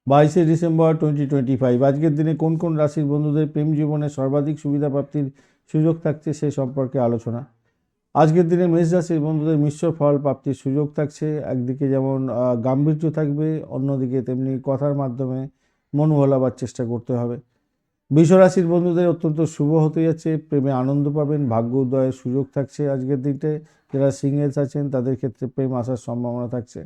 22 December 2025। আজকের দিনে কোন কোন রাশির বন্ধুদের প্রেম জীবনে সর্বাধিক সুবিধা প্রাপ্তির সুযোগ থাকছে সে সম্পর্কে আলোচনা। আজকের দিনে মেষ রাশির বন্ধুদের মিশ্র ফল প্রাপ্তির সুযোগ থাকছে। একদিকে যেমন গাম্ভীর্য থাকবে, অন্যদিকে তেমনি কথার মাধ্যমে মন ভোলাবার চেষ্টা করতে হবে। বৃষ রাশির বন্ধুদের অত্যন্ত শুভ হতে যাচ্ছে, প্রেমে আনন্দ পাবেন, ভাগ্য উদয়ের সুযোগ থাকছে আজকের দিনটা। যারা সিঙ্গেলস আছেন তাদের ক্ষেত্রে প্রেম আসার সম্ভাবনা থাকছে।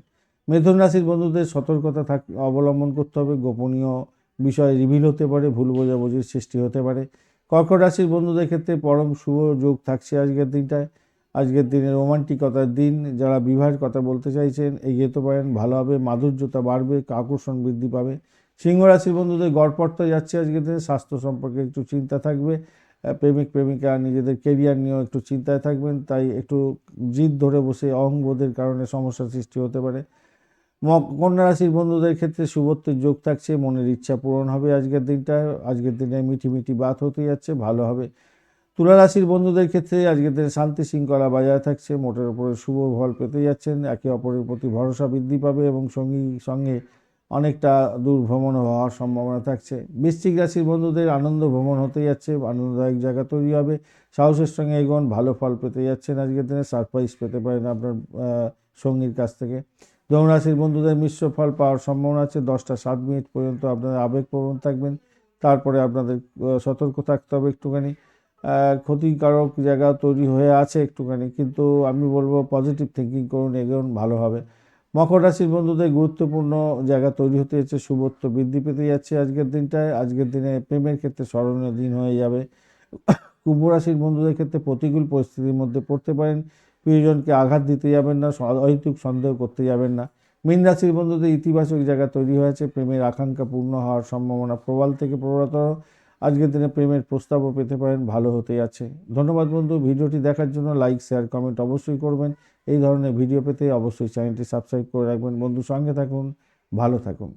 মিথুন রাশির বন্ধুদের সতর্কতা অবলম্বন করতে হবে, গোপনীয় বিষয় রিভিল হতে পারে, ভুল বোঝাবুঝির সৃষ্টি হতে পারে। কর্কট রাশির বন্ধুদের ক্ষেত্রে পরম শুভ যোগ থাকছে আজকের দিনটায়। আজকের দিনে রোমান্টিকতার দিন, যারা বিবাহের কথা বলতে চাইছেন এগিয়ে যেতে পারেন, ভালো হবে, মাধুর্যতা বাড়বে, আকর্ষণ বৃদ্ধি পাবে। সিংহ রাশির বন্ধুদের গড়পড়তা যাচ্ছে আজকের দিনে, স্বাস্থ্য সম্পর্কে একটু চিন্তা থাকবে। প্রেমিক প্রেমিকা নিজেদের কেরিয়ার নিয়েও একটু চিন্তায় থাকবেন, তাই একটু জিদ ধরে বসে অহংবোধের কারণে সমস্যার সৃষ্টি হতে পারে। কন্যা রাশির বন্ধুদের ক্ষেত্রে শুভত্বের যোগ থাকছে, মনের ইচ্ছা পূরণ হবে আজকের দিনটায়। আজকের দিনে মিঠি মিঠি বাত হতে যাচ্ছে, ভালো হবে। তুলা রাশির বন্ধুদের ক্ষেত্রে আজকের দিনে শান্তি শৃঙ্খলা বজায় থাকছে, মোটের উপরে শুভ ফল পেতে যাচ্ছেন, একে অপরের প্রতি ভরসা বৃদ্ধি পাবে এবং সঙ্গে অনেকটা দূর ভ্রমণ হওয়ার সম্ভাবনা থাকছে। বৃশ্চিক রাশির বন্ধুদের আনন্দ ভ্রমণ হতে যাচ্ছে, আনন্দদায়ক জায়গা তৈরি হবে, সাহসের সঙ্গে এগোন, ভালো ফল পেতে যাচ্ছেন আজকের দিনে, সারপ্রাইজ পেতে পারেন আপনার সঙ্গীর কাছ থেকে। ধনু রাশির বন্ধুদের মিশ্র ফল পাওয়ার সম্ভাবনা আছে, 10টা 7 মিনিট পর্যন্ত আপনারা আবেগপ্রবণ থাকবেন, তারপরে আপনাদের সতর্ক থাকতে হবে একটুখানি। ক্ষতিকারক জায়গা তৈরি হয়ে আছে একটুখানি, কিন্তু আমি বলবো পজিটিভ থিঙ্কিং করুন, এগোন, ভালো হবে। মকর রাশির বন্ধুদের গুরুত্বপূর্ণ জায়গা তৈরি হতে যাচ্ছে, শুভত্ব বৃদ্ধি পেতে যাচ্ছে আজকের দিনটায়। আজকের দিনে প্রেমের ক্ষেত্রে স্মরণীয় দিন হয়ে যাবে। কুম্ভ রাশির বন্ধুদের ক্ষেত্রে প্রতিকূল পরিস্থিতির মধ্যে পড়তে পারেন, প্রিয়জনকে আঘাত দিতে যাবেন না, অহেতুক সন্দেহ করতে যাবেন না। মীন রাশির বন্ধুদের ইতিবাচক জায়গা তৈরি হয়েছে, প্রেমের আকাঙ্ক্ষা পূর্ণ হওয়ার সম্ভাবনা প্রবল থেকে প্রবলতর। আজকের দিনে প্রেমের প্রস্তাবও পেতে পারেন, ভালো হতে যাচ্ছে। ধন্যবাদ বন্ধু, ভিডিওটি দেখার জন্য লাইক শেয়ার কমেন্ট অবশ্যই করবেন। এই ধরনের ভিডিও পেতে অবশ্যই চ্যানেলটি সাবস্ক্রাইব করে রাখবেন। বন্ধু সঙ্গে থাকুন, ভালো থাকুন।